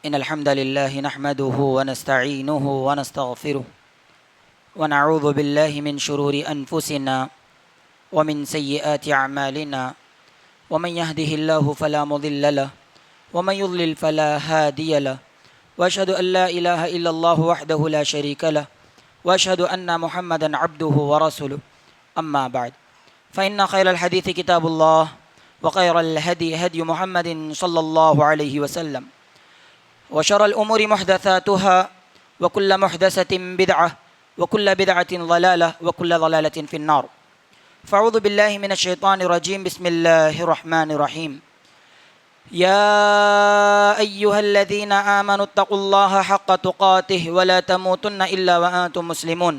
إن الحمد لله نحمده ونستعينه ونستغفره ونعوذ بالله من شرور أنفسنا ومن سيئات أعمالنا ومن يهده الله فلا مضل له ومن يضلل فلا هادي له وأشهد أن لا إله إلا الله وحده لا شريك له وأشهد أن محمدا عبده ورسوله أما بعد فإن خير الحديث كتاب الله وخير الهدي هدي محمد صلى الله عليه وسلم وشر الأمور محدثاتها وكل محدثة بدعة وكل بدعة ضلالة وكل ضلالة في النار. فأعوذ بالله من الشيطان الرجيم. بسم الله الرحمن الرحيم. يا أيها الذين آمنوا اتقوا الله حق تقاته ولا تموتن إلا وأنتم مسلمون.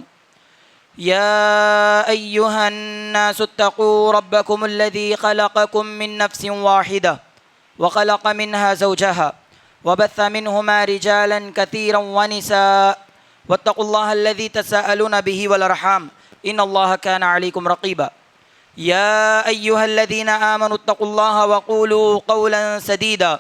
يا أيها الناس اتقوا ربكم الذي خلقكم من نفس واحدة وخلق منها زوجها وبث منهما رجالا كثيرا ونساء واتقوا الله الذي تساءلون به والأرحام إن الله كان عليكم رقيبا. يا أيها الذين آمنوا اتقوا الله وقولوا قولا سديدا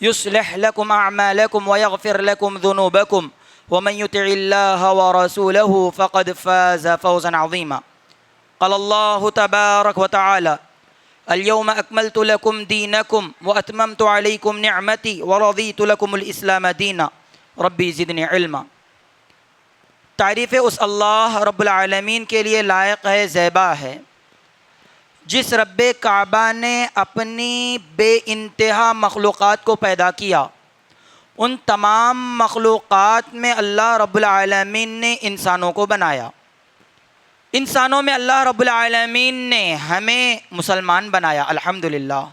يصلح لكم أعمالكم ويغفر لكم ذنوبكم ومن يطع الله ورسوله فقد فاز فوزا عظيما. قال الله تبارك وتعالى: اليوم أكملت لكم دينكم وأتممت عليكم نعمتي ورضيت لكم الإسلام دينا ربی زدنی علما. تعریف اس اللہ رب العالمین کے لیے لائق ہے، زیبا ہے، جس رب کعبہ نے اپنی بے انتہا مخلوقات کو پیدا کیا. ان تمام مخلوقات میں اللہ رب العالمین نے انسانوں کو بنایا. انسانوں میں اللہ رب العالمین نے ہمیں مسلمان بنایا، الحمدللہ.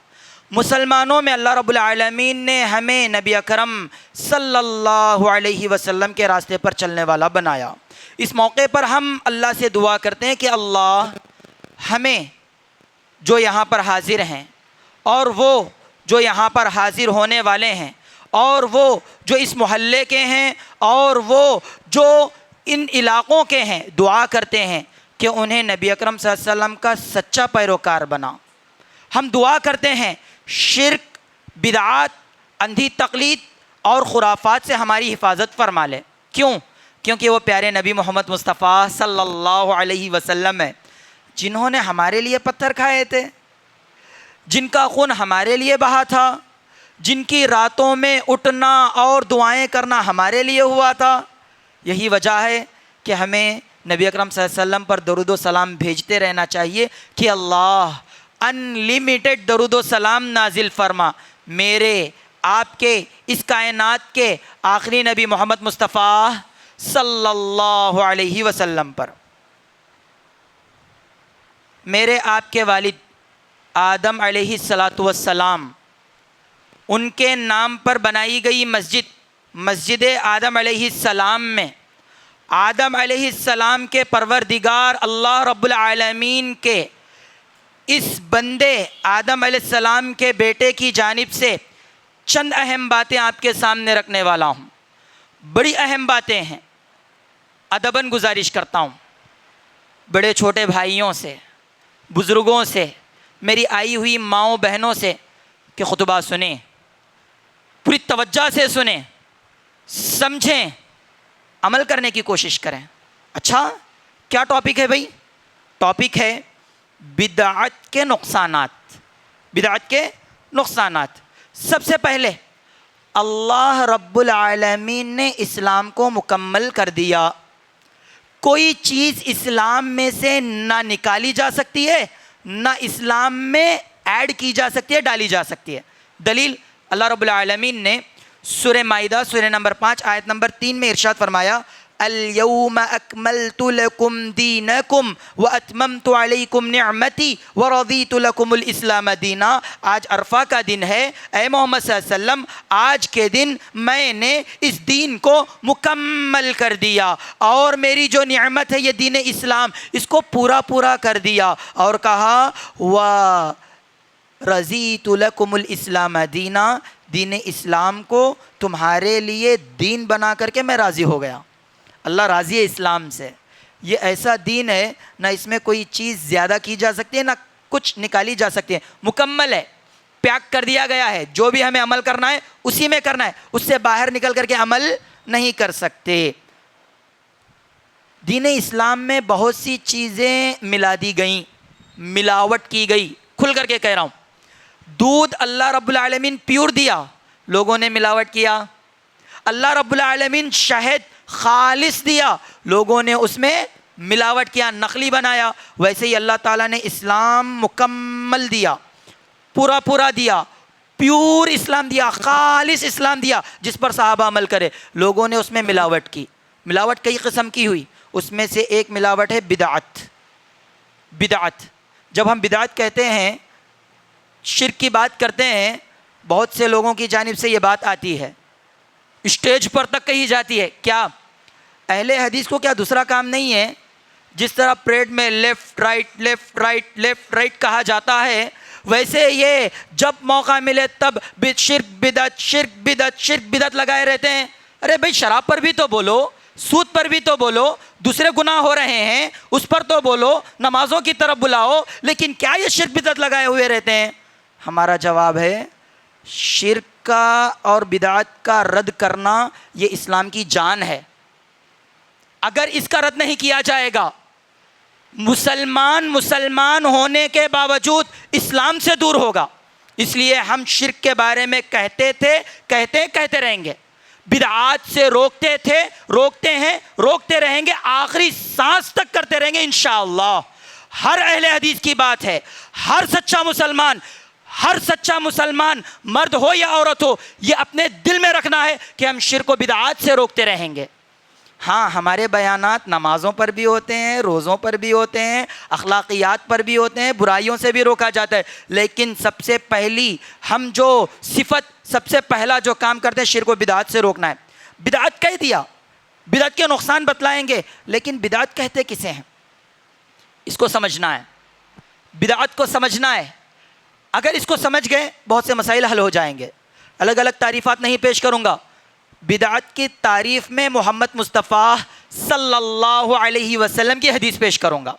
مسلمانوں میں اللہ رب العالمین نے ہمیں نبی اکرم صلی اللہ علیہ وسلم کے راستے پر چلنے والا بنایا. اس موقع پر ہم اللہ سے دعا کرتے ہیں کہ اللہ ہمیں جو یہاں پر حاضر ہیں اور وہ جو یہاں پر حاضر ہونے والے ہیں اور وہ جو اس محلے کے ہیں اور وہ جو ان علاقوں کے ہیں، دعا کرتے ہیں کہ انہیں نبی اکرم صلی اللہ علیہ وسلم کا سچا پیروکار بنا. ہم دعا کرتے ہیں شرک، بدعات، اندھی تقلید اور خرافات سے ہماری حفاظت فرما لے. کیونکہ وہ پیارے نبی محمد مصطفیٰ صلی اللہ علیہ وسلم ہیں جنہوں نے ہمارے لیے پتھر کھائے تھے، جن کا خون ہمارے لیے بہا تھا، جن کی راتوں میں اٹھنا اور دعائیں کرنا ہمارے لیے ہوا تھا. یہی وجہ ہے کہ ہمیں نبی اکرم صلی اللہ علیہ وسلم پر درود و سلام بھیجتے رہنا چاہیے کہ اللہ ان لمیٹڈ درود و سلام نازل فرما میرے آپ کے اس کائنات کے آخری نبی محمد مصطفیٰ صلی اللہ علیہ وسلم پر. میرے آپ کے والد آدم علیہ السلام، ان کے نام پر بنائی گئی مسجد آدم علیہ السلام میں آدم علیہ السلام کے پروردگار اللہ رب العالمین کے اس بندے آدم علیہ السلام کے بیٹے کی جانب سے چند اہم باتیں آپ کے سامنے رکھنے والا ہوں. بڑی اہم باتیں ہیں. ادباً گزارش کرتا ہوں بڑے چھوٹے بھائیوں سے، بزرگوں سے، میری آئی ہوئی ماؤں بہنوں سے کہ خطبہ سنیں، پوری توجہ سے سنیں، سمجھیں، عمل کرنے کی کوشش کریں. اچھا کیا ٹاپک ہے بھائی؟ ٹاپک ہے بدعت کے نقصانات. بدعت کے نقصانات. سب سے پہلے اللہ رب العالمین نے اسلام کو مکمل کر دیا. کوئی چیز اسلام میں سے نہ نکالی جا سکتی ہے، نہ اسلام میں ایڈ کی جا سکتی ہے، ڈالی جا سکتی ہے. دلیل اللہ رب العالمین نے سورہ مائدہ سورہ نمبر 5 آیت نمبر 3 میں ارشاد فرمایا: اليوم اکملت لکم دینکم واتممت علیکم نعمتی ورضیت لکم الاسلام دینا. آج عرفہ کا دن ہے، اے محمد صلی اللہ علیہ وسلم آج کے دن میں نے اس دین کو مکمل کر دیا اور میری جو نعمت ہے یہ دین اسلام، اس کو پورا کر دیا. اور کہا رضیت لکم الاسلام دینا، دین اسلام کو تمہارے لیے دین بنا کر کے میں راضی ہو گیا. اللہ راضی ہے اسلام سے. یہ ایسا دین ہے نہ اس میں کوئی چیز زیادہ کی جا سکتی ہے نہ کچھ نکالی جا سکتی ہے، مکمل ہے. پیک کر دیا گیا ہے، جو بھی ہمیں عمل کرنا ہے اسی میں کرنا ہے، اس سے باہر نکل کر کے عمل نہیں کر سکتے۔ دین اسلام میں بہت سی چیزیں ملا دی گئیں، ملاوٹ کی گئی، کھل کر کے کہہ رہا ہوں۔ دودھ اللہ رب العالمین پیور دیا، لوگوں نے ملاوٹ کیا۔ اللہ رب العالمین شہد خالص دیا، لوگوں نے اس میں ملاوٹ کیا، نقلی بنایا۔ ویسے ہی اللہ تعالیٰ نے اسلام مکمل دیا، پورا دیا، پیور اسلام دیا، خالص اسلام دیا جس پر صحابہ عمل کرے۔ لوگوں نے اس میں ملاوٹ کی، ملاوٹ کئی قسم کی ہوئی، اس میں سے ایک ملاوٹ ہے بدعت۔ جب ہم بدعت کہتے ہیں، شرک کی بات کرتے ہیں، بہت سے لوگوں کی جانب سے یہ بات آتی ہے، اسٹیج پر تک کہی جاتی ہے۔ کیا اہل حدیث کو کیا دوسرا کام نہیں ہے؟ جس طرح پریڈ میں لیفٹ رائٹ کہا جاتا ہے، ویسے یہ جب موقع ملے تب شرک بدعت لگائے رہتے ہیں۔ ارے بھائی، شراب پر بھی تو بولو، سود پر بھی تو بولو، دوسرے گناہ ہو رہے ہیں اس پر تو بولو، نمازوں کی طرف بلاؤ، لیکن کیا یہ شرک بدعت لگائے ہوئے رہتے ہیں؟ ہمارا جواب ہے، شرک کا اور بدعت کا رد کرنا یہ اسلام کی جان ہے۔ اگر اس کا رد نہیں کیا جائے گا، مسلمان ہونے کے باوجود اسلام سے دور ہوگا۔ اس لیے ہم شرک کے بارے میں کہتے رہیں گے، بدعات سے روکتے تھے، روکتے ہیں، روکتے رہیں گے، آخری سانس تک کرتے رہیں گے انشاءاللہ۔ ہر اہل حدیث کی بات ہے، ہر سچا مسلمان مرد ہو یا عورت ہو، یہ اپنے دل میں رکھنا ہے کہ ہم شرک و بدعات سے روکتے رہیں گے۔ ہاں، ہمارے بیانات نمازوں پر بھی ہوتے ہیں، روزوں پر بھی ہوتے ہیں، اخلاقیات پر بھی ہوتے ہیں، برائیوں سے بھی روکا جاتا ہے، لیکن سب سے پہلی ہم جو سب سے پہلا جو کام کرتے ہیں شرک و بدعات سے روکنا ہے۔ بدعت کہہ دیا، بدعت کے نقصان بتلائیں گے، لیکن بدعت کہتے کسے ہیں اس کو سمجھنا ہے، بدعت کو سمجھنا ہے۔ اگر اس کو سمجھ گئے، بہت سے مسائل حل ہو جائیں گے۔ الگ الگ تعریفات نہیں پیش کروں گا، بدعت کی تعریف میں محمد مصطفیٰ صلی اللہ علیہ وسلم کی حدیث پیش کروں گا۔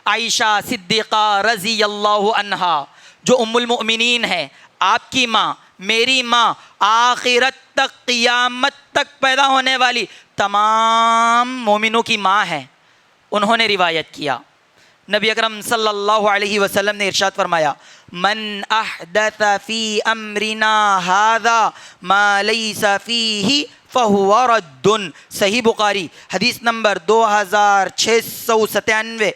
عائشہ صدیقہ رضی اللہ عنہا جو ام المؤمنین ہے، آپ کی ماں، میری ماں، آخرت تک، قیامت تک پیدا ہونے والی تمام مومنوں کی ماں ہے، انہوں نے روایت کیا۔ نبی اکرم صلی اللہ علیہ وسلم نے ارشاد فرمایا، من احدث فی امرنا ھذا ما لیس فیہ فہو رد۔ صحیح بخاری حدیث نمبر 2697،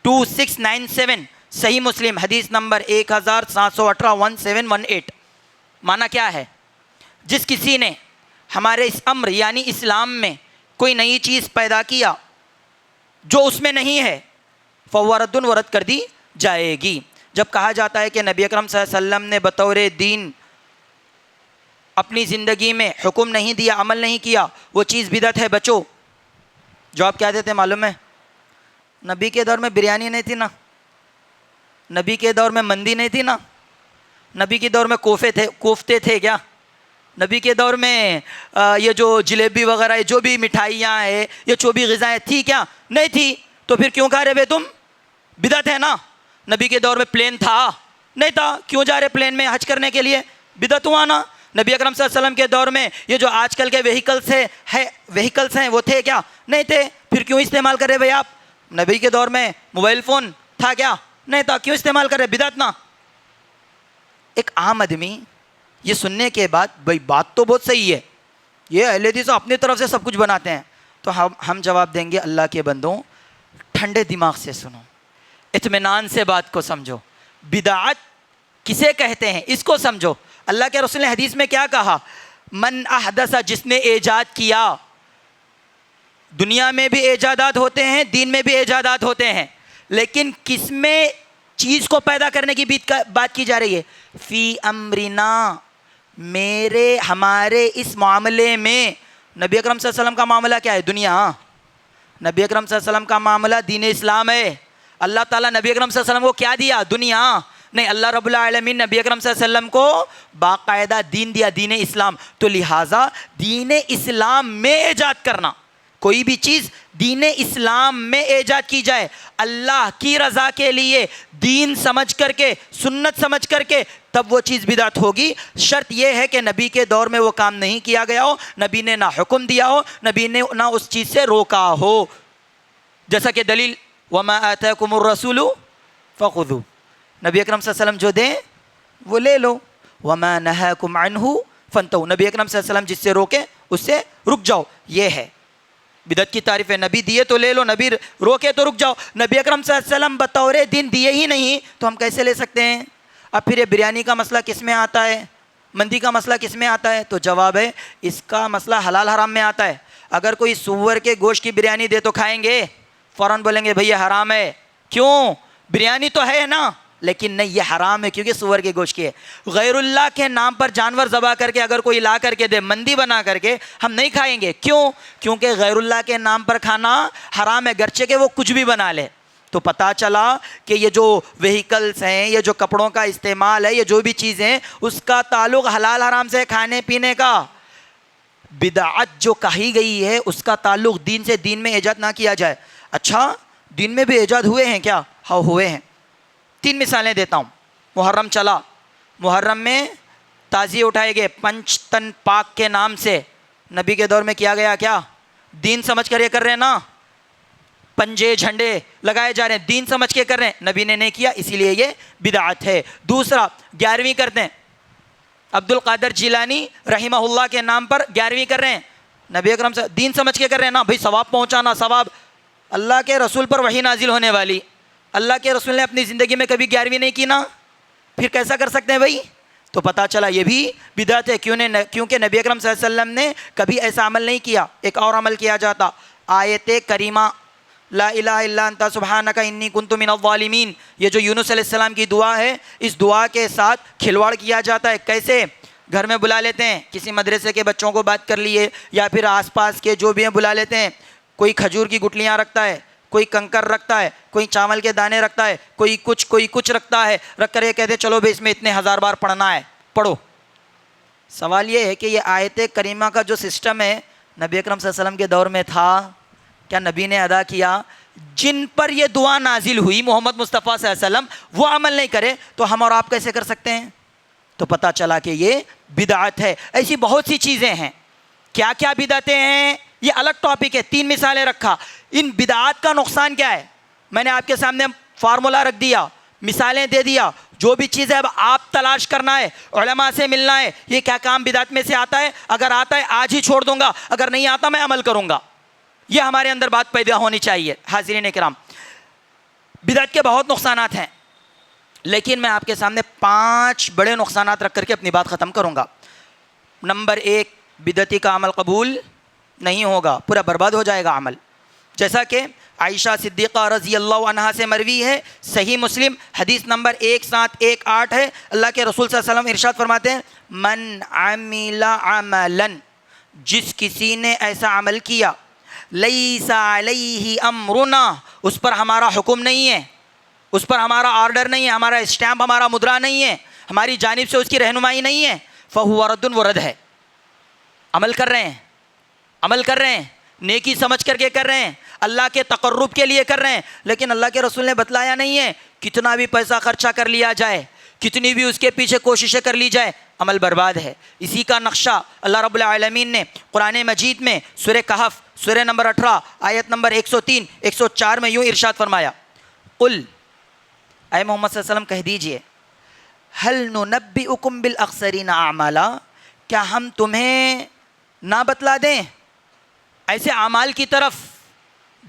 2697۔ صحیح مسلم حدیث نمبر 1718، 1718۔ معنی کیا ہے؟ جس کسی نے ہمارے اس امر یعنی اسلام میں کوئی نئی چیز پیدا کیا جو اس میں نہیں ہے، فہو رد، وہ رد کر دی جائے گی۔ جب کہا جاتا ہے کہ نبی اکرم صلی اللہ علیہ وسلم نے بطور دین اپنی زندگی میں حکم نہیں دیا، عمل نہیں کیا، وہ چیز بدعت ہے، بچو، جواب کیا دیتے معلوم ہے؟ نبی کے دور میں بریانی نہیں تھی نا، نبی کے دور میں مندی نہیں تھی نا، نبی کے دور میں کوفتے تھے کیا؟ نبی کے دور میں یہ جو جلیبی وغیرہ جو بھی مٹھائیاں ہیں، یہ جو بھی غذائیں تھی کیا؟ نہیں تھی، تو پھر کیوں کھا رہے بے تم؟ بدعت ہے نا۔ نبی کے دور میں پلین تھا؟ نہیں تھا، کیوں جا رہے پلین میں حج کرنے کے لیے؟ بدعت ہوا نا۔ نبی اکرم صلی اللہ علیہ وسلم کے دور میں یہ جو آج کل کے وہیکلس ہیں وہ تھے کیا؟ نہیں تھے، پھر کیوں استعمال کر رہے بھائی آپ؟ نبی کے دور میں موبائل فون تھا کیا؟ نہیں تھا، کیوں استعمال کر رہے؟ بدعت نا۔ ایک عام آدمی یہ سننے کے بعد، بھائی بات تو بہت صحیح ہے، یہ اہل حدیث اپنی طرف سے سب کچھ بناتے ہیں، تو ہم جواب دیں گے، اللہ کے بندوں ٹھنڈے دماغ سے سنو، اطمینان سے بات کو سمجھو، بدعت کسے کہتے ہیں اس کو سمجھو۔ اللہ کے رسول نے حدیث میں کیا کہا؟ من احدث، جس نے ایجاد کیا۔ دنیا میں بھی ایجادات ہوتے ہیں، دین میں بھی ایجادات ہوتے ہیں، لیکن کس میں چیز کو پیدا کرنے کی بات کی جا رہی ہے؟ فی امرنا، ہمارے اس معاملے میں۔ نبی اکرم صلی اللہ علیہ وسلم کا معاملہ کیا ہے؟ دنیا۔ نبی اکرم صلی اللہ علیہ وسلم کا معاملہ دین اسلام ہے۔ اللہ تعالیٰ نبی اکرم صلی اللہ علیہ وسلم کو کیا دیا؟ دنیا نہیں، اللہ رب العالمین نبی اکرم صلی اللہ علیہ وسلم کو باقاعدہ دین دیا، دین اسلام۔ تو لہٰذا دین اسلام میں ایجاد کرنا، کوئی بھی چیز دین اسلام میں ایجاد کی جائے اللہ کی رضا کے لیے، دین سمجھ کر کے، سنت سمجھ کر کے، تب وہ چیز بدعت ہوگی۔ شرط یہ ہے کہ نبی کے دور میں وہ کام نہیں کیا گیا ہو، نبی نے نہ حکم دیا ہو، نبی نے نہ اس چیز سے روکا ہو۔ جیسا کہ دلیل وَمَا آتَاكُمُ الرَّسُولُ فَخُذُوهُ، نبی اکرم صلی اللہ علیہ وسلم جو دیں وہ لے لو۔ وَمَا نَهَاكُمْ عَنْهُ فَانْتَهُوا، نبی اکرم صلی اللہ علیہ وسلم جس سے روکے اس سے رک جاؤ۔ یہ ہے بدعت کی تعریف ہے، نبی دیے تو لے لو، نبی روکے تو رک جاؤ۔ نبی اکرم صلی اللہ علیہ وسلم بطور دین دیے ہی نہیں تو ہم کیسے لے سکتے ہیں؟ اب پھر یہ بریانی کا مسئلہ کس میں آتا ہے، مندی کا مسئلہ کس میں آتا ہے؟ تو جواب ہے اس کا مسئلہ حلال حرام میں آتا ہے۔ اگر کوئی سور کے گوشت کی بریانی دے تو کھائیں گے؟ فوراً بولیں گے بھئی یہ حرام ہے۔ کیوں؟ بریانی تو ہے نا، لیکن نہیں یہ حرام ہے کیونکہ سور کے گوشت کی ہے۔ غیر اللہ کے نام پر جانور ذبح کر کے اگر کوئی لا کر کے دے، مندی بنا کر کے، ہم نہیں کھائیں گے۔ کیوں؟ کیونکہ غیر اللہ کے نام پر کھانا حرام ہے، گرچہ کہ وہ کچھ بھی بنا لے۔ تو پتہ چلا کہ یہ جو وہیکلز ہیں، یہ جو کپڑوں کا استعمال ہے، یہ جو بھی چیزیں، اس کا تعلق حلال حرام سے، کھانے پینے کا۔ بدعت جو کہی گئی ہے اس کا تعلق دین سے، دین میں ایجاد نہ کیا جائے۔ اچھا دین میں بھی ایجاد ہوئے ہیں کیا؟ ہاں ہوئے ہیں۔ 3 مثالیں دیتا ہوں۔ محرم چلا، محرم میں تازیے اٹھائے گئے پنچ تن پاک کے نام سے، نبی کے دور میں کیا گیا کیا؟ دین سمجھ کر یہ کر رہے ہیں نا، پنجے جھنڈے لگائے جا رہے ہیں، دین سمجھ کے کر رہے ہیں، نبی نے نہیں کیا، اسی لیے یہ بدعت ہے۔ دوسرا 11ویں کرتے ہیں، عبد القادر جیلانی رحمہ اللہ کے نام پر 11ویں کر رہے ہیں، نبی اکرم سے دین سمجھ کے کر رہے ہیں نا، بھئی ثواب پہنچانا، ثواب۔ اللہ کے رسول پر وحی نازل ہونے والی، اللہ کے رسول نے اپنی زندگی میں کبھی 11ویں نہیں کی نا، پھر کیسا کر سکتے ہیں بھائی؟ تو پتہ چلا یہ بھی بدعت ہے۔ کیونکہ نبی اکرم صلی اللہ علیہ وسلم نے کبھی ایسا عمل نہیں کیا۔ ایک اور عمل کیا جاتا، آیت کریمہ لا الہ الا انت سبحانک انی کنت من الظالمین، یہ جو یونس علیہ السلام کی دعا ہے، اس دعا کے ساتھ کھلواڑ کیا جاتا ہے۔ کیسے؟ گھر میں بلا لیتے ہیں، کسی مدرسے کے بچوں کو بات کر لیے، یا پھر آس پاس کے جو بھی ہیں بلا لیتے ہیں، کوئی کھجور کی گٹلیاں رکھتا ہے، کوئی کنکر رکھتا ہے، کوئی چاول کے دانے رکھتا ہے، کوئی کچھ رکھتا ہے، رکھ کر یہ کہتے ہیں چلو بھائی اس میں اتنے 1000 بار پڑھنا ہے، پڑھو۔ سوال یہ ہے کہ یہ آیت کریمہ کا جو سسٹم ہے نبی اکرم صلی اللہ علیہ وسلم کے دور میں تھا؟ کیا نبی نے ادا کیا؟ جن پر یہ دعا نازل ہوئی محمد مصطفیٰ صلی اللہ علیہ وسلم وہ عمل نہیں کرے تو ہم اور آپ کیسے کر سکتے ہیں؟ تو پتہ چلا کہ یہ بدعت ہے۔ ایسی بہت سی چیزیں ہیں، کیا کیا بدعتیں ہیں یہ الگ ٹاپک ہے، 3 مثالیں رکھا۔ ان بدعات کا نقصان کیا ہے میں نے آپ کے سامنے فارمولا رکھ دیا، مثالیں دے دیا۔ جو بھی چیز ہے اب آپ تلاش کرنا ہے، علماء سے ملنا ہے، یہ کیا کام بدعت میں سے آتا ہے، اگر آتا ہے آج ہی چھوڑ دوں گا، اگر نہیں آتا میں عمل کروں گا۔ یہ ہمارے اندر بات پیدا ہونی چاہیے۔ حاضرین کرام، بدعت کے بہت نقصانات ہیں، لیکن میں آپ کے سامنے 5 بڑے نقصانات رکھ کر کے اپنی بات ختم کروں گا۔ نمبر 1، بدعتی کا عمل قبول نہیں ہوگا، پورا برباد ہو جائے گا عمل۔ جیسا کہ عائشہ صدیقہ رضی اللہ عنہا سے مروی ہے، صحیح مسلم حدیث نمبر 1718 ہے، اللہ کے رسول صلی اللہ علیہ وسلم ارشاد فرماتے ہیں من عمل عملا، جس کسی نے ایسا عمل کیا لیس علیہ امرنا، اس پر ہمارا حکم نہیں ہے، اس پر ہمارا آرڈر نہیں ہے، ہمارا اسٹیمپ، ہمارا مدرا نہیں ہے، ہماری جانب سے اس کی رہنمائی نہیں ہے، فہو رد، وہ رد ہے۔ عمل کر رہے ہیں، نیکی سمجھ کر کے کر رہے ہیں، اللہ کے تقرب کے لیے کر رہے ہیں، لیکن اللہ کے رسول نے بتلایا نہیں ہے کتنا بھی پیسہ خرچہ کر لیا جائے، کتنی بھی اس کے پیچھے کوششیں کر لی جائے، عمل برباد ہے۔ اسی کا نقشہ اللہ رب العالمین نے قرآن مجید میں سورہ کہف سورہ نمبر 18 آیت نمبر 103 104 میں یوں ارشاد فرمایا، قل، اے محمد صلی اللہ علیہ وسلم کہہ دیجئے، هل ننبئکم بالاخسرین اعمالا، کیا ہم تمہیں نہ بتلا دیں ایسے اعمال کی طرف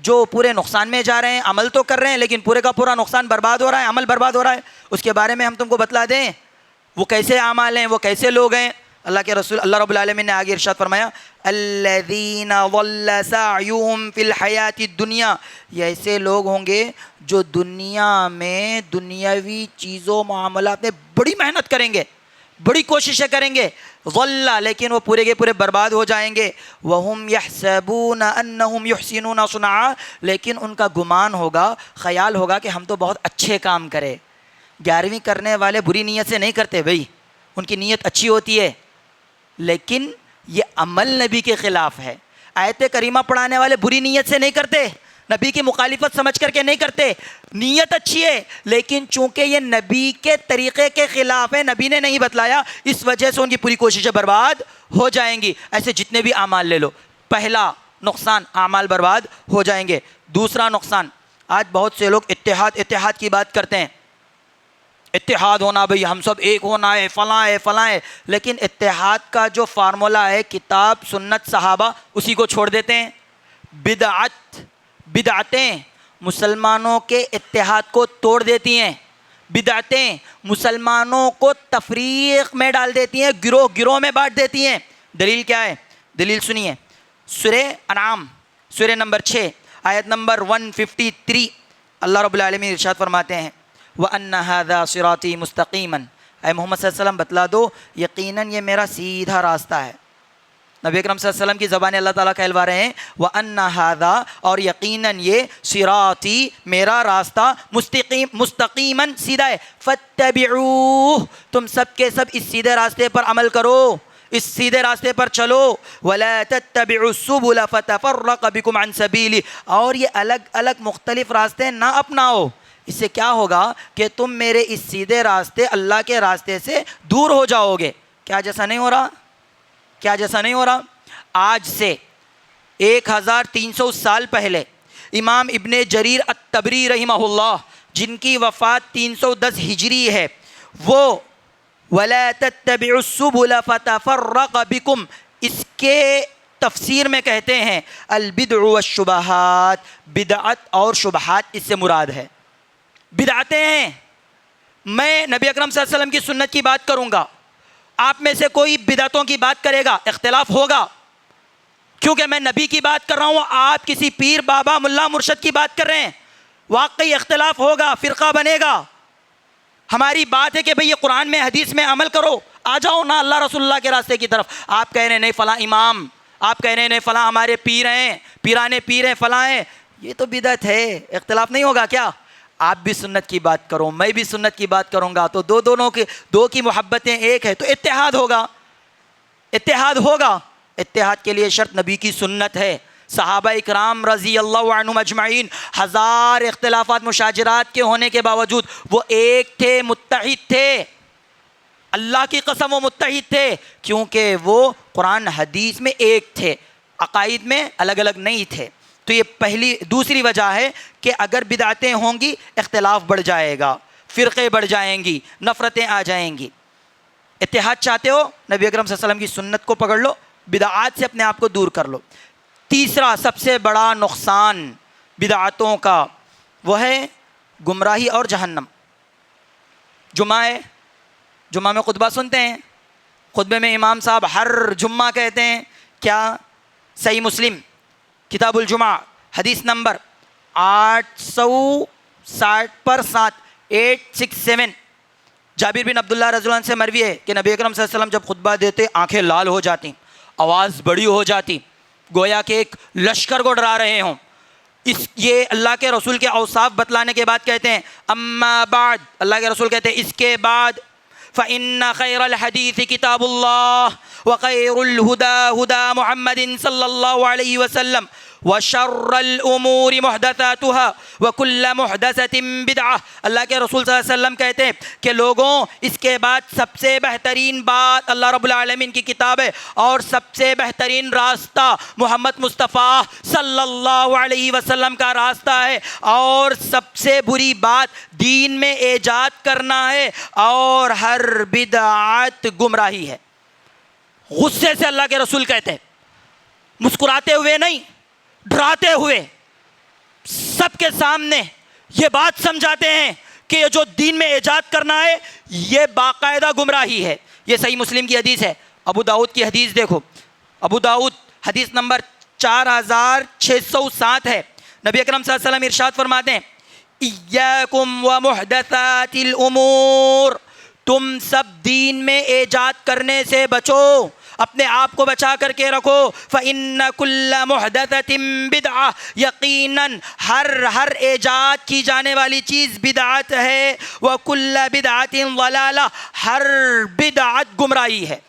جو پورے نقصان میں جا رہے ہیں، عمل تو کر رہے ہیں لیکن پورے کا پورا نقصان برباد ہو رہا ہے، عمل برباد ہو رہا ہے، اس کے بارے میں ہم تم کو بتلا دیں وہ کیسے اعمال ہیں، وہ کیسے لوگ ہیں؟ اللہ کے رسول اللہ رب العالمین نے آگے ارشاد فرمایا الذین ضل سعیہم فی الحیاۃ الدنیا، یہ ایسے لوگ ہوں گے جو دنیا میں دنیاوی چیزوں معاملات میں بڑی محنت کریں گے، بڑی کوششیں کریں گے، ضل، لیکن وہ پورے کے پورے برباد ہو جائیں گے، وہم یحسبون انہم یحسنون صنعا، لیکن ان کا گمان ہوگا، خیال ہوگا کہ ہم تو بہت اچھے کام کرے۔ 11ویں کرنے والے بری نیت سے نہیں کرتے بھائی، ان کی نیت اچھی ہوتی ہے، لیکن یہ عمل نبی کے خلاف ہے، آیت کریمہ پڑھانے والے بری نیت سے نہیں کرتے, نبی کی مخالفت سمجھ کر کے نہیں کرتے, نیت اچھی ہے, لیکن چونکہ یہ نبی کے طریقے کے خلاف ہے, نبی نے نہیں بتلایا, اس وجہ سے ان کی پوری کوششیں برباد ہو جائیں گی. ایسے جتنے بھی اعمال لے لو, پہلا نقصان اعمال برباد ہو جائیں گے. دوسرا نقصان, آج بہت سے لوگ اتحاد کی بات کرتے ہیں, اتحاد ہونا, بھئی ہم سب ایک ہونا ہے, فلاں ہے فلاں ہے, لیکن اتحاد کا جو فارمولہ ہے کتاب سنت صحابہ اسی کو چھوڑ دیتے ہیں. بدعتیں مسلمانوں کے اتحاد کو توڑ دیتی ہیں, بدعتیں مسلمانوں کو تفریق میں ڈال دیتی ہیں, گروہ میں بانٹ دیتی ہیں. دلیل کیا ہے؟ دلیل سنیے, سورہ انعام سورہ نمبر 6 آیت نمبر 153 اللہ رب العالمین ارشاد فرماتے ہیں وَأَنَّ هَذَا صِرَاطِي مُسْتَقِيمًا. اے محمد صلی اللہ علیہ وسلم بتلا دو یقیناً یہ میرا سیدھا راستہ ہے. نبی اکرم صلی اللہ علیہ وسلم کی زبان اللہ تعالیٰ کہلوا رہے ہیں وَأَنَّ هَذَا, اور یقیناً یہ صراطی میرا راستہ, مستقیماً سیدھا ہے, فَاتَّبِعُوهُ تم سب کے سب اس سیدھے راستے پر عمل کرو, اس سیدھے راستے پر چلو. وَلَا تَتَّبِعُوا السُّبُلَ فَتَفَرَّقَ بِكُمْ عَنْ سَبِيلِهِ, اور یہ الگ الگ مختلف راستے نہ اپناؤ, اس سے کیا ہوگا کہ تم میرے اس سیدھے راستے اللہ کے راستے سے دور ہو جاؤ گے. کیا جیسا نہیں ہو رہا؟ کیا جیسا نہیں ہو رہا؟ آج سے 1300 سال پہلے امام ابن جریر الطبری رحمہ اللہ, جن کی وفات 310 ہجری ہے, وہ وَلَا تَتَّبِعُوا السُّبُلَ فَتَفَرَّقَ بِكُمْ اس کے تفسیر میں کہتے ہیں البدع والشبہات, بدعت اور شبہات اس سے مراد ہے. بدعتیں ہیں, میں نبی اکرم صلی اللہ علیہ وسلم کی سنت کی بات کروں گا, آپ میں سے کوئی بدعتوں کی بات کرے گا, اختلاف ہوگا, کیونکہ میں نبی کی بات کر رہا ہوں, آپ کسی پیر بابا ملا مرشد کی بات کر رہے ہیں, واقعی اختلاف ہوگا, فرقہ بنے گا. ہماری بات ہے کہ بھئی یہ قرآن میں حدیث میں عمل کرو, آ جاؤ نا اللہ رسول اللہ کے راستے کی طرف. آپ کہہ رہے ہیں نہیں فلاں امام, آپ کہہ رہے ہیں نہیں فلاں ہمارے پیر ہیں, پیرانے پیر ہیں, فلاں ہیں, یہ تو بدعت ہے. اختلاف نہیں ہوگا کیا؟ آپ بھی سنت کی بات کرو, میں بھی سنت کی بات کروں گا, تو دو کی محبتیں ایک ہے, تو اتحاد ہوگا. اتحاد ہوگا. اتحاد کے لیے شرط نبی کی سنت ہے. صحابہ اکرام رضی اللہ عنہم اجمعین ہزار اختلافات مشاجرات کے ہونے کے باوجود وہ ایک تھے, متحد تھے. اللہ کی قسم وہ متحد تھے, کیونکہ وہ قرآن حدیث میں ایک تھے, عقائد میں الگ الگ نہیں تھے. تو یہ دوسری وجہ ہے کہ اگر بدعتیں ہوں گی اختلاف بڑھ جائے گا, فرقے بڑھ جائیں گی, نفرتیں آ جائیں گی. اتحاد چاہتے ہو نبی اکرم صلی اللہ علیہ وسلم کی سنت کو پکڑ لو, بدعات سے اپنے آپ کو دور کر لو. تیسرا سب سے بڑا نقصان بدعتوں کا وہ ہے گمراہی اور جہنم. جمعہ میں خطبہ سنتے ہیں, خطبے میں امام صاحب ہر جمعہ کہتے ہیں کیا؟ صحیح مسلم کتاب الجمعہ حدیث نمبر 867 جابر بن عبداللہ رضی اللہ عنہ سے مروی ہے کہ نبی اکرم صلی اللہ علیہ وسلم جب خطبہ دیتے آنکھیں لال ہو جاتی, آواز بڑی ہو جاتی, گویا کہ ایک لشکر کو ڈرا رہے ہوں. یہ اللہ کے رسول کے اوصاف بتلانے کے بعد کہتے ہیں اما بعد, اللہ کے رسول کہتے ہیں اس کے بعد فإن خیر الحدیث کتاب اللہ وخیر الہدى ہدى محمد صلی اللہ علیہ وسلم وشر الامور محدثاتها وكل محدثۃ بدعہ. اللہ کے رسول صلی اللہ علیہ وسلم کہتے ہیں کہ لوگوں اس کے بعد سب سے بہترین بات اللہ رب العالمین کی کتاب ہے, اور سب سے بہترین راستہ محمد مصطفیٰ صلی اللہ علیہ وسلم کا راستہ ہے, اور سب سے بری بات دین میں ایجاد کرنا ہے, اور ہر بدعت گمراہی ہے. غصے سے اللہ کے رسول کہتے ہیں, مسکراتے ہوئے نہیں, ڈراتے ہوئے سب کے سامنے یہ بات سمجھاتے ہیں کہ یہ جو دین میں ایجاد کرنا ہے یہ باقاعدہ گمراہی ہے. یہ صحیح مسلم کی حدیث ہے. ابو داؤد کی حدیث دیکھو, ابو داؤد حدیث نمبر 4607 ہے. نبی اکرم صلی اللہ علیہ وسلم ارشاد فرماتے ہیں ایاکم ومحدثات الامور, تم سب دین میں ایجاد کرنے سے بچو, اپنے آپ کو بچا کر کے رکھو. فَإِنَّ كُلَّ مُحْدَثَةٍ بِدْعَةٍ, یقیناً ہر ایجاد کی جانے والی چیز بدعت ہے. وَكُلَّ بِدْعَةٍ ضَلَالَةٍ, ہر بدعت گمراہی ہے,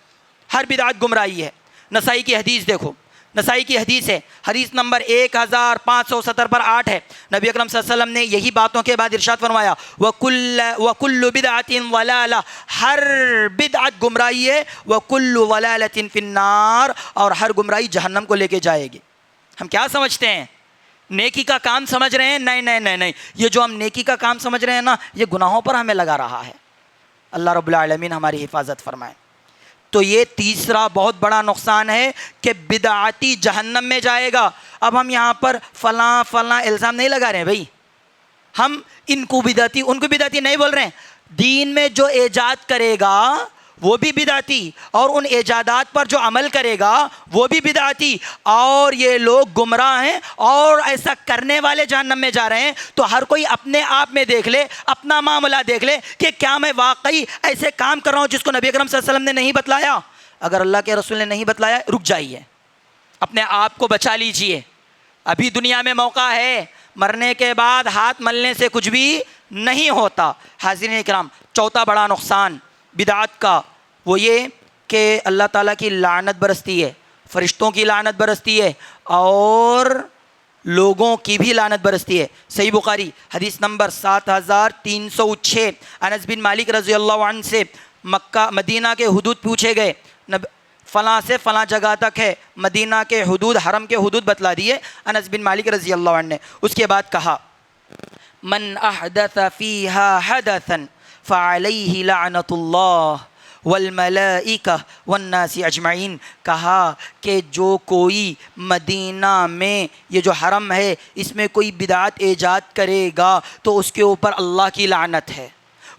ہر بدعت گمراہی ہے. نسائی کی حدیث دیکھو, نسائی کی حدیث ہے، حدیث نمبر 1570 پر 8 ہے۔ نبی اکرم صلی اللہ علیہ وسلم نے یہی باتوں کے بعد ارشاد فرمایا وَكُلُّ بِدْعَةٍ ضَلَالَةٍ، ہر بدعت گمراہی ہے، وَكُلُّ ضَلَالَةٍ فِي النَّارِ، اور ہر گمراہی جہنم کو لے کے جائے گی۔ ہم کیا سمجھتے ہیں؟ نیکی کا کام سمجھ رہے ہیں؟ نہیں، یہ جو ہم نیکی کا کام سمجھ رہے ہیں نا، یہ گناہوں پر ہمیں لگا رہا ہے۔ اللہ رب العالمین ہماری حفاظت فرمائے۔ تو یہ تیسرا بہت بڑا نقصان ہے کہ بدعتی جہنم میں جائے گا۔ اب ہم یہاں پر فلاں الزام نہیں لگا رہے ہیں بھائی، ہم ان کو بدعتی ان کو بدعتی نہیں بول رہے ہیں۔ دین میں جو ایجاد کرے گا وہ بھی بدعتی، اور ان ایجادات پر جو عمل کرے گا وہ بھی بدعتی، اور یہ لوگ گمراہ ہیں اور ایسا کرنے والے جہنم میں جا رہے ہیں۔ تو ہر کوئی اپنے آپ میں دیکھ لے، اپنا معاملہ دیکھ لے کہ کیا میں واقعی ایسے کام کر رہا ہوں جس کو نبی اکرم صلی اللہ علیہ وسلم نے نہیں بتلایا۔ اگر اللہ کے رسول نے نہیں بتلایا، رک جائیے، اپنے آپ کو بچا لیجئے، ابھی دنیا میں موقع ہے، مرنے کے بعد ہاتھ ملنے سے کچھ بھی نہیں ہوتا۔ حاضرین اکرام، چوتھا بڑا نقصان بدعت کا وہ یہ کہ اللہ تعالیٰ کی لعنت برستی ہے، فرشتوں کی لعنت برستی ہے، اور لوگوں کی بھی لعنت برستی ہے۔ صحیح بخاری حدیث نمبر 7306، انس بن مالک رضی اللہ عنہ سے مدینہ کے حدود پوچھے گئے، فلاں سے فلاں جگہ تک ہے، مدینہ کے حدود، حرم کے حدود بتلا دیے انس بن مالک رضی اللہ عنہ نے۔ اس کے بعد کہا من احدث فیہا حدثا فعلیہ لعنت اللہ والملائکہ والناس اجمعین، کہا کہ جو کوئی مدینہ میں، یہ جو حرم ہے، اس میں کوئی بدعت ایجاد کرے گا تو اس کے اوپر اللہ کی لعنت ہے،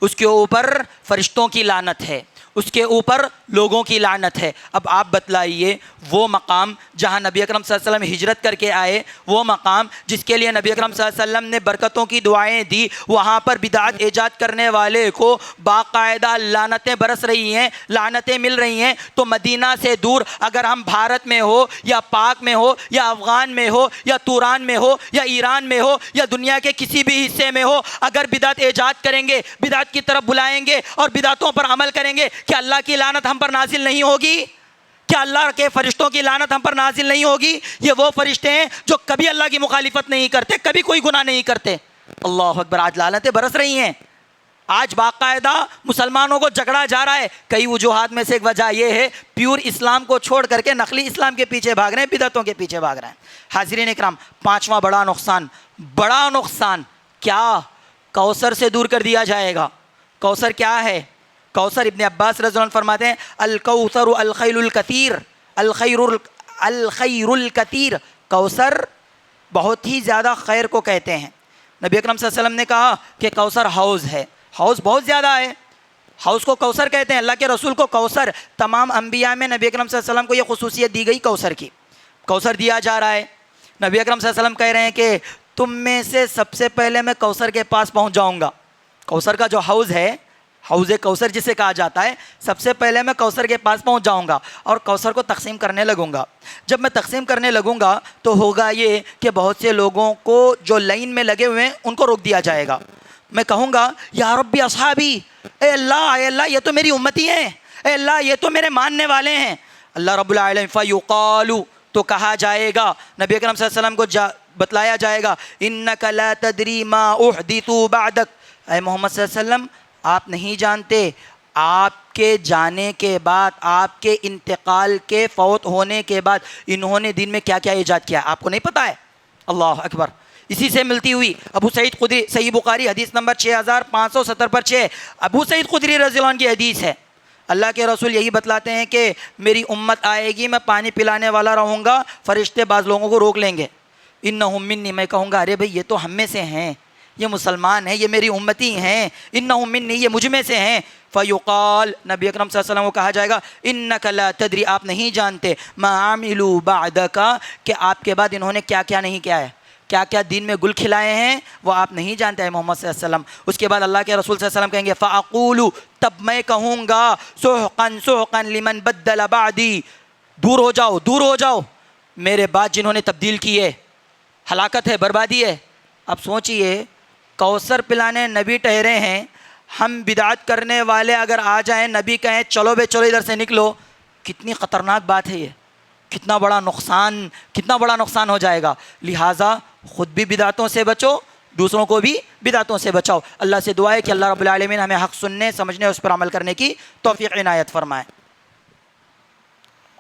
اس کے اوپر فرشتوں کی لعنت ہے، اس کے اوپر لوگوں کی لعنت ہے۔ اب آپ بتلائیے وہ مقام جہاں نبی اکرم صلی اللہ علیہ وسلم ہجرت کر کے آئے، وہ مقام جس کے لیے نبی اکرم صلی اللہ علیہ وسلم نے برکتوں کی دعائیں دی، وہاں پر بدعت ایجاد کرنے والے کو باقاعدہ لعنتیں برس رہی ہیں، لعنتیں مل رہی ہیں۔ تو مدینہ سے دور اگر ہم بھارت میں ہو یا پاک میں ہو یا افغان میں ہو یا توران میں ہو یا ایران میں ہو یا دنیا کے کسی بھی حصے میں ہو، اگر بدعت ایجاد کریں گے، بدعت کی طرف بلائیں گے اور بدعتوں پر عمل کریں گے، کیا اللہ کی لعنت ہم پر نازل نہیں ہوگی؟ کیا اللہ کے فرشتوں کی لعنت ہم پر نازل نہیں ہوگی؟ یہ وہ فرشتے ہیں جو کبھی اللہ کی مخالفت نہیں کرتے، کبھی کوئی گناہ نہیں کرتے۔ اللہ اکبر، آج لعنتیں برس رہی ہیں، آج باقاعدہ مسلمانوں کو جھگڑا جا رہا ہے۔ کئی وجوہات میں سے ایک وجہ یہ ہے، پیور اسلام کو چھوڑ کر کے نقلی اسلام کے پیچھے بھاگ رہے ہیں، بدعتوں کے پیچھے بھاگ رہے ہیں۔ حاضرین اکرام، پانچواں بڑا نقصان کیا؟ کوثر سے دور کر دیا جائے گا۔ کوثر کیا ہے؟ کوثر ابن عباس رضی اللہ عنہ فرماتے ہیں الکوثر الخیر الکثیر، الخیر الکثیر، کوثر بہت ہی زیادہ خیر کو کہتے ہیں۔ نبی اکرم صلی اللہ علیہ وسلم نے کہا کہ کوثر حوض ہے، حوض بہت زیادہ ہے، حوض کو کوثر کہتے ہیں۔ اللہ کے رسول کو کوثر، تمام انبیاء میں نبی اکرم صلی اللہ علیہ وسلم کو یہ خصوصیت دی گئی کوثر کی، کوثر دیا جا رہا ہے۔ نبی اکرم صلی اللہ علیہ وسلم کہہ رہے ہیں کہ تم میں سے سب سے پہلے میں کوثر کے پاس پہنچ جاؤں گا۔ کوثر کا جو حوض ہے، حوض کوثر جسے کہا جاتا ہے، سب سے پہلے میں کوثر کے پاس پہنچ جاؤں گا اور کوثر کو تقسیم کرنے لگوں گا۔ جب میں تقسیم کرنے لگوں گا تو ہوگا یہ کہ بہت سے لوگوں کو جو لائن میں لگے ہوئے ہیں ان کو روک دیا جائے گا۔ میں کہوں گا یا ربی اصحابی، اے اللہ یہ تو میری امتی ہیں، اے اللہ یہ تو میرے ماننے والے ہیں۔ اللہ رب العالمین فیقال، تو کہا جائے گا، نبی اکرم صلی اللہ علیہ وسلم کو بتلایا جائے گا انک لا تدری ما احدثوا بعدک، اے محمد صلی اللہ علیہ وسلم آپ نہیں جانتے آپ کے جانے کے بعد، آپ کے انتقال کے فوت ہونے کے بعد انہوں نے دین میں کیا کیا ایجاد کیا، آپ کو نہیں پتہ ہے؟ اللہ اکبر۔ اسی سے ملتی ہوئی ابو سعید خدری، صحیح بخاری حدیث نمبر 6570 پر 6، ابو سعید خدری رضی اللہ عنہ کی حدیث ہے۔ اللہ کے رسول یہی بتلاتے ہیں کہ میری امت آئے گی، میں پانی پلانے والا رہوں گا، فرشتے بعض لوگوں کو روک لیں گے، انہم منی، میں کہوں گا ارے بھائی یہ تو ہم میں سے ہیں، یہ مسلمان ہیں، یہ میری امتی ہیں، انہم منی، یہ مجھ میں سے ہیں۔ فیقال، نبی اکرم صلی اللہ علیہ وسلم کو کہا جائے گا انک لا تدری، آپ نہیں جانتے، ما عملوا بعدک، کہ آپ کے بعد انہوں نے کیا کیا نہیں کیا ہے، کیا کیا دین میں گل کھلائے ہیں وہ آپ نہیں جانتے ہیں محمد صلی اللہ علیہ وسلم۔ اس کے بعد اللہ کے رسول صلی اللہ علیہ وسلم کہیں گے فاقول، تب میں کہوں گا سحقا سحقا لمن بدل بعدی، دور ہو جاؤ، دور ہو جاؤ میرے بعد جنہوں نے تبدیل کی ہے، ہلاکت ہے، بربادی ہے۔ اب سوچئے، کوثر پلانے نبی ٹھہرے ہیں، ہم بدعت کرنے والے اگر آ جائیں، نبی کہیں چلو بے چلو ادھر سے نکلو، کتنی خطرناک بات ہے یہ، کتنا بڑا نقصان ہو جائے گا. لہٰذا خود بھی بدعتوں سے بچو, دوسروں کو بھی بدعتوں سے بچاؤ. اللہ سے دعا ہے کہ اللہ رب العالمین ہمیں حق سننے, سمجھنے, اس پر عمل کرنے کی توفیق عنایت فرمائے.